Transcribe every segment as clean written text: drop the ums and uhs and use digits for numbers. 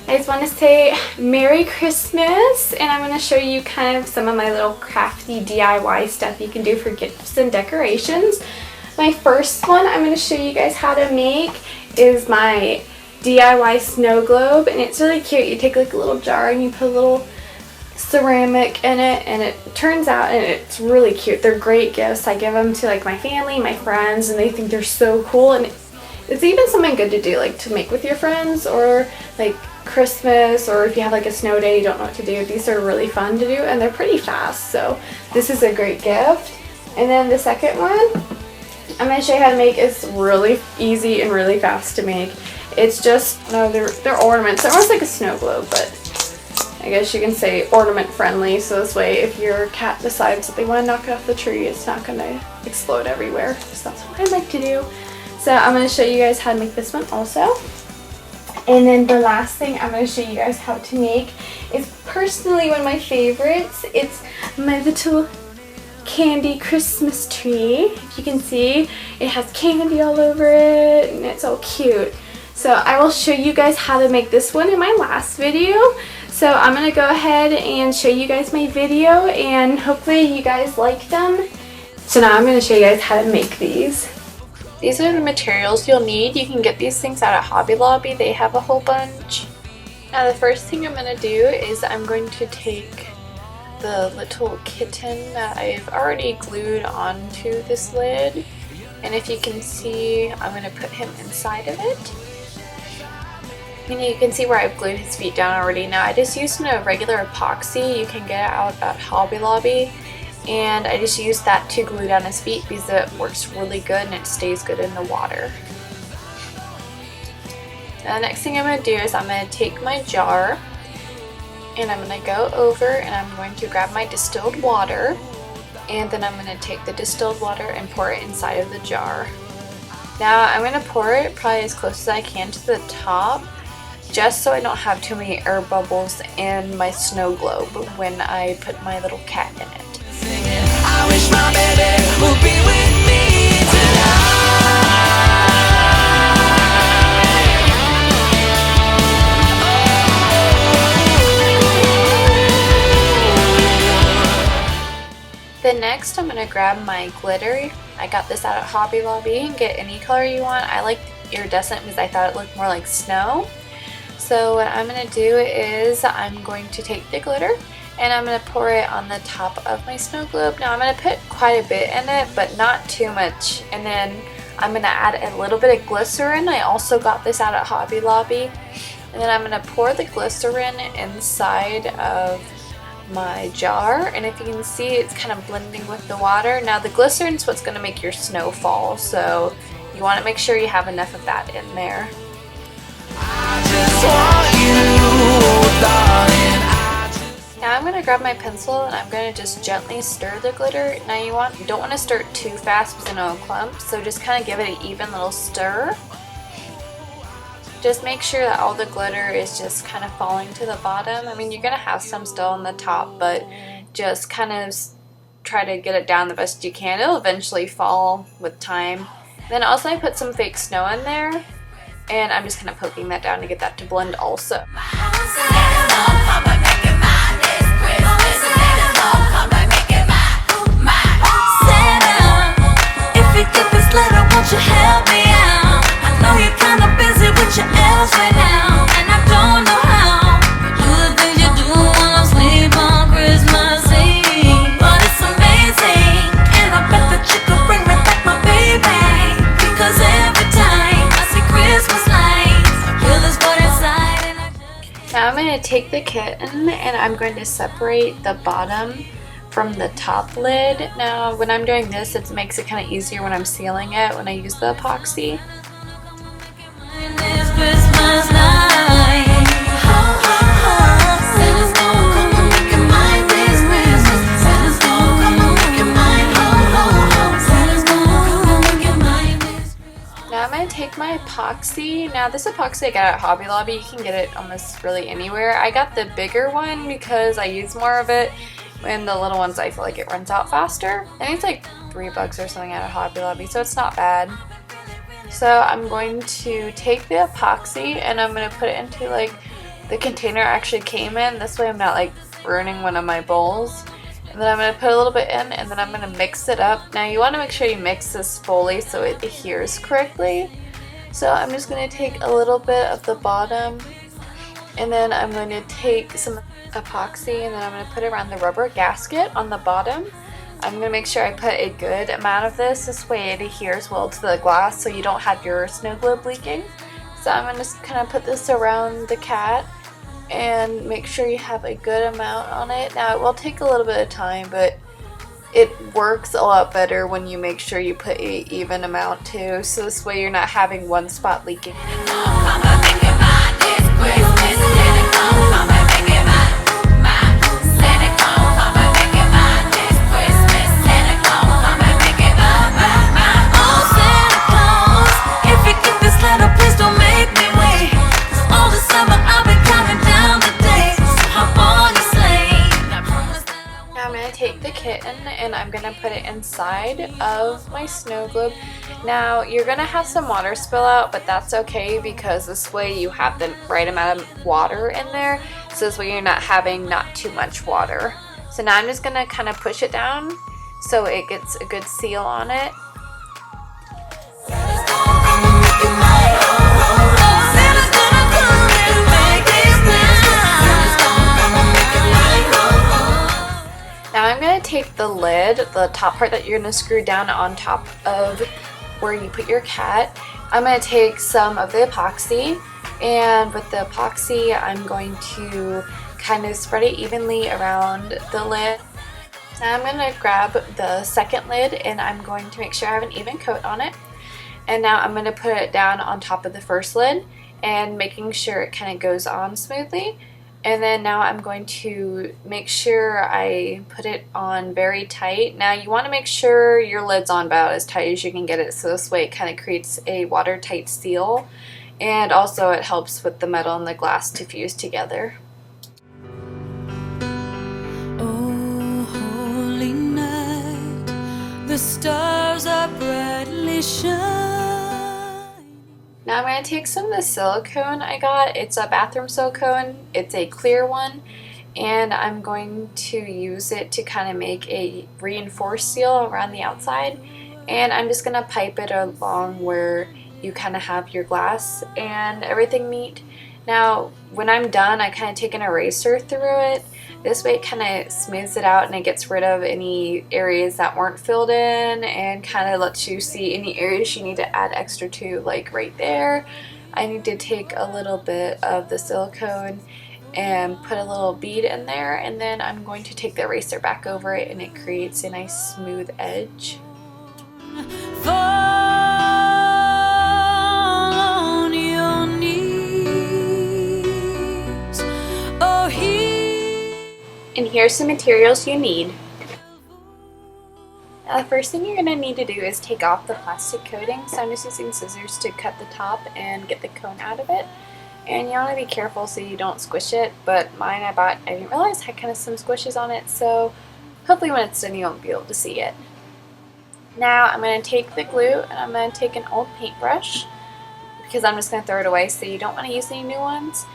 I just want to say Merry Christmas, and I'm going to show you kind of some of my little crafty DIY stuff you can do for gifts and decorations. My first one I'm going to show you guys how to make is my DIY snow globe, and it's really cute. You take like a little jar and you put a little ceramic in it, and it turns out, and it's really cute. They're great gifts. I give them to like my family, my friends, and they think they're so cool, and it's even something good to do, like to make with your friends, or like Christmas, or if you have like a snow day you don't know what to do. These are really fun to do, and they're pretty fast, so this is a great gift. And then the second one I'm going to show you how to make is really easy and really fast to make. It's just, no, they're ornaments. They're almost like a snow globe, but I guess you can say ornament friendly, so this way if your cat decides that they want to knock it off the tree, it's not going to explode everywhere. So that's what I like to do. So I'm going to show you guys how to make this one also. And then the last thing I'm going to show you guys how to make is personally one of my favorites. It's my little candy Christmas tree. If you can see, it has candy all over it and it's all cute. So I will show you guys how to make this one in my last video. So I'm going to go ahead and show you guys my video, and hopefully you guys like them. So now I'm going to show you guys how to make these. These are the materials you'll need. You can get these things out at Hobby Lobby. They have a whole bunch. Now the first thing I'm going to do is I'm going to take the little kitten that I've already glued onto this lid. And if you can see, I'm going to put him inside of it. And you can see where I've glued his feet down already. Now I just used a regular epoxy. You can get it out at Hobby Lobby. And I just used that to glue down his feet because it works really good and it stays good in the water. Now the next thing I'm going to do is I'm going to take my jar and I'm going to go over and I'm going to grab my distilled water, and then I'm going to take the distilled water and pour it inside of the jar. Now I'm going to pour it probably as close as I can to the top, just so I don't have too many air bubbles in my snow globe when I put my little cat in it. I wish my baby would be with me tonight. Then next I'm going to grab my glitter. I got this out at Hobby Lobby. You can get any color you want. I like iridescent because I thought it looked more like snow. So what I'm going to do is I'm going to take the glitter and I'm going to pour it on the top of my snow globe. Now I'm going to put quite a bit in it, but not too much. And then I'm going to add a little bit of glycerin. I also got this out at Hobby Lobby. And then I'm going to pour the glycerin inside of my jar. And if you can see, it's kind of blending with the water. Now the glycerin is what's going to make your snow fall, so you want to make sure you have enough of that in there. I just want you, darling. Now I'm going to grab my pencil and I'm going to just gently stir the glitter. Now you don't want to stir it too fast because it'll clump, so just kind of give it an even little stir. Just make sure that all the glitter is just kind of falling to the bottom. I mean, you're going to have some still on the top, but just kind of try to get it down the best you can. It'll eventually fall with time. Then also I put some fake snow in there, and I'm just kind of poking that down to get that to blend also. Won't you help me out? I know you're kind of busy with your else right now, and I don't know how. Do the things you do when I'm asleep on Christmas Eve, but it's amazing, and I bet that you could bring me back my baby, because every time I see Christmas lights, I feel this burn inside, and I just... Now I'm going to take the kitten and I'm going to separate the bottom from the top lid. Now when I'm doing this, it makes it kind of easier when I'm sealing it when I use the epoxy. This Christmas night, ho, ho, ho. Santa's gonna come and make it mine this Christmas. Santa's gonna come and make it mine, ho, ho, ho. Santa's gonna come and make it mine this Christmas. Now I'm going to take my epoxy. Now this epoxy I got at Hobby Lobby. You can get it almost really anywhere. I got the bigger one because I use more of it. And the little ones, I feel like it runs out faster. I think it's like $3 or something at a Hobby Lobby, so it's not bad. So I'm going to take the epoxy and I'm going to put it into like the container actually came in. This way I'm not like burning one of my bowls. And then I'm going to put a little bit in, and then I'm going to mix it up. Now you want to make sure you mix this fully so it adheres correctly. So I'm just going to take a little bit of the bottom, and then I'm going to take some epoxy, and then I'm going to put it around the rubber gasket on the bottom. I'm going to make sure I put a good amount of this way it adheres well to the glass so you don't have your snow globe leaking. So I'm going to just kind of put this around the cat and make sure you have a good amount on it. Now it will take a little bit of time, but it works a lot better when you make sure you put an even amount too, so this way you're not having one spot leaking. And I'm gonna put it inside of my snow globe. Now you're gonna have some water spill out, but that's okay because this way you have the right amount of water in there, so this way you're not having not too much water. So now I'm just gonna kind of push it down so it gets a good seal on it. Now I'm going to take the lid, the top part that you're going to screw down on top of where you put your cat. I'm going to take some of the epoxy, and with the epoxy I'm going to kind of spread it evenly around the lid. Now I'm going to grab the second lid, and I'm going to make sure I have an even coat on it. And now I'm going to put it down on top of the first lid and making sure it kind of goes on smoothly. And then now I'm going to make sure I put it on very tight. Now you want to make sure your lid's on about as tight as you can get it, so this way it kind of creates a watertight seal, and also it helps with the metal and the glass to fuse together. Oh, holy night, the stars are brightly shining. Now I'm going to take some of the silicone I got. It's a bathroom silicone. It's a clear one, and I'm going to use it to kind of make a reinforced seal around the outside, and I'm just going to pipe it along where you kind of have your glass and everything meet. Now when I'm done, I kind of take an eraser through it. This way it kind of smooths it out and it gets rid of any areas that weren't filled in, and kind of lets you see any areas you need to add extra to, like right there. I need to take a little bit of the silicone and put a little bead in there, and then I'm going to take the eraser back over it, and it creates a nice smooth edge. And here's some materials you need. Now the first thing you're going to need to do is take off the plastic coating. So I'm just using scissors to cut the top and get the cone out of it. And you want to be careful so you don't squish it, but mine I didn't realize had kind of some squishes on it, so hopefully when it's done you won't be able to see it. Now I'm going to take the glue, and I'm going to take an old paintbrush because I'm just going to throw it away, so you don't want to use any new ones.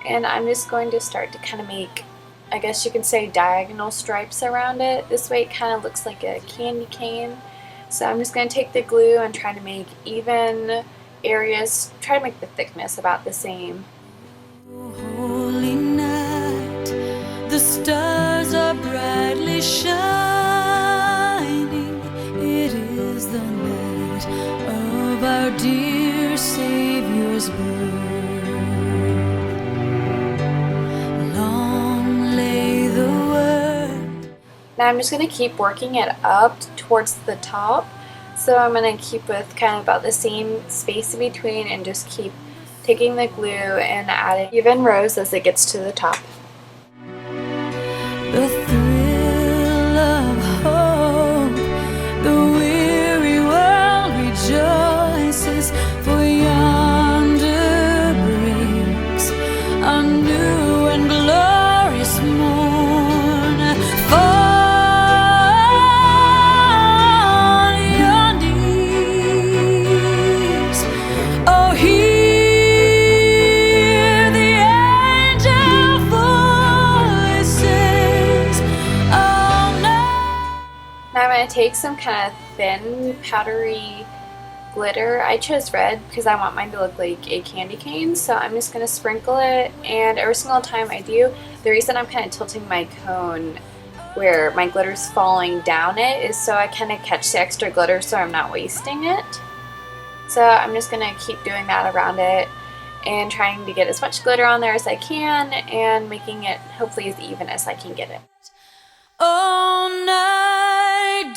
And I'm just going to start to kind of make, I guess you can say, diagonal stripes around it. This way it kind of looks like a candy cane. So I'm just going to take the glue and try to make even areas, try to make the thickness about the same. Holy night, the stars are brightly shining. It is the night of our dear Savior's birth. Now I'm just going to keep working it up towards the top. So I'm going to keep with kind of about the same space in between, and just keep taking the glue and adding even rows as it gets to the top. The thrill of hope, the weary world rejoices, for yonder breaks a new and glorious morn. Oh, hear the angels going to take some kind of thin, powdery glitter. I chose red because I want mine to look like a candy cane, so I'm just going to sprinkle it, and every single time I do, the reason I'm kind of tilting my cone where my glitter's falling down it is so I kind of catch the extra glitter so I'm not wasting it. So I'm just going to keep doing that around it and trying to get as much glitter on there as I can and making it hopefully as even as I can get it. All night,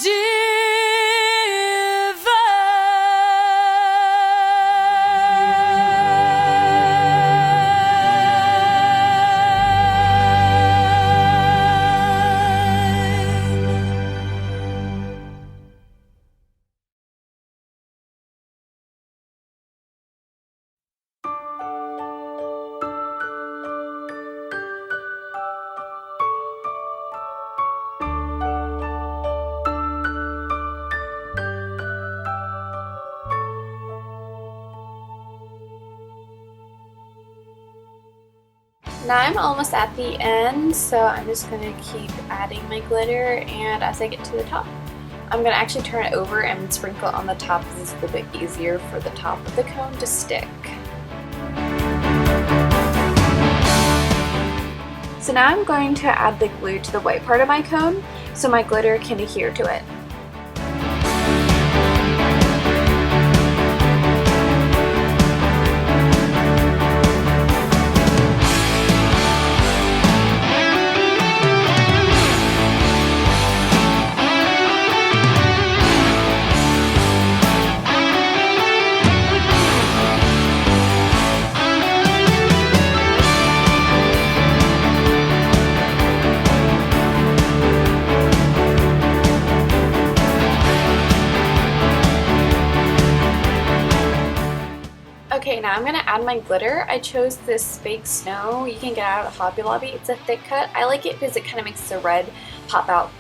Now I'm almost at the end, so I'm just going to keep adding my glitter, and as I get to the top, I'm going to actually turn it over and sprinkle it on the top because it's a little bit easier for the top of the cone to stick. So now I'm going to add the glue to the white part of my cone so my glitter can adhere to it. Okay, now I'm going to add my glitter. I chose this fake snow. You can get out of Hobby Lobby. It's a thick cut. I like it because it kind of makes the red pop out.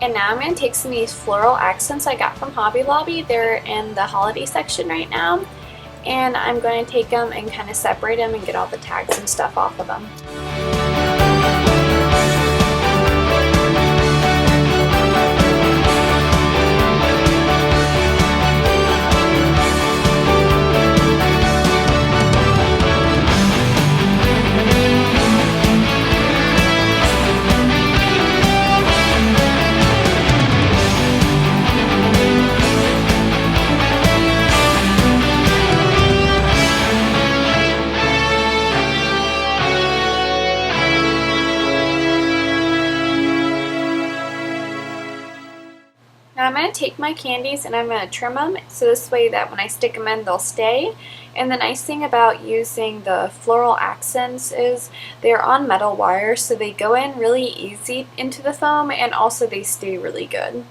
And now I'm going to take some of these floral accents I got from Hobby Lobby. They're in the holiday section right now. And I'm going to take them and kind of separate them and get all the tags and stuff off of them. Now I'm going to take my candies and I'm going to trim them so this way that when I stick them in they'll stay. And the nice thing about using the floral accents is they're on metal wire, so they go in really easy into the foam and also they stay really good.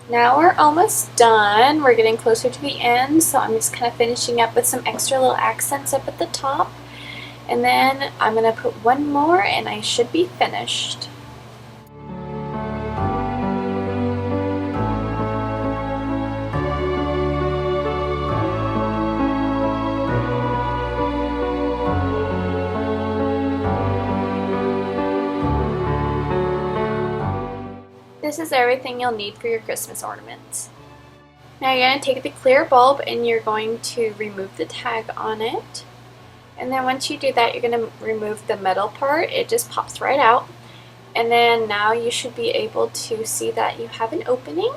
Now we're almost done. We're getting closer to the end, so I'm just kind of finishing up with some extra little accents up at the top. And then I'm going to put one more and I should be finished. This is everything you'll need for your Christmas ornaments. Now you're going to take the clear bulb and you're going to remove the tag on it. And then once you do that, you're going to remove the metal part. It just pops right out. And then now you should be able to see that you have an opening.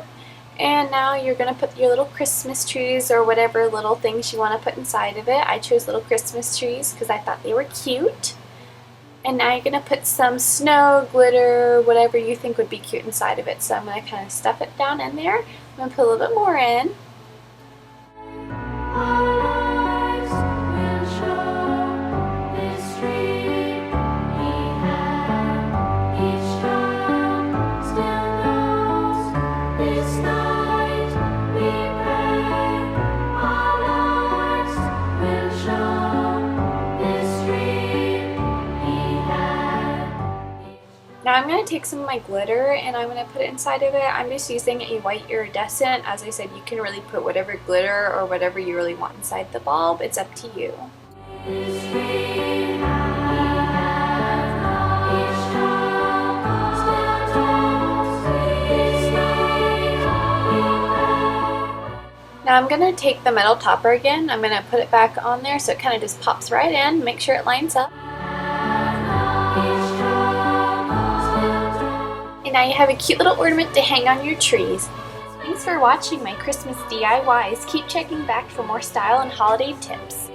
And now you're going to put your little Christmas trees or whatever little things you want to put inside of it. I chose little Christmas trees because I thought they were cute. And now you're going to put some snow, glitter, whatever you think would be cute inside of it. So I'm going to kind of stuff it down in there. I'm going to put a little bit more in. Now I'm going to take some of my glitter and I'm going to put it inside of it. I'm just using a white iridescent. As I said, you can really put whatever glitter or whatever you really want inside the bulb. It's up to you. Now I'm going to take the metal topper again. I'm going to put it back on there so it kind of just pops right in. Make sure it lines up. And now you have a cute little ornament to hang on your trees. Thanks for watching my Christmas DIYs. Keep checking back for more style and holiday tips.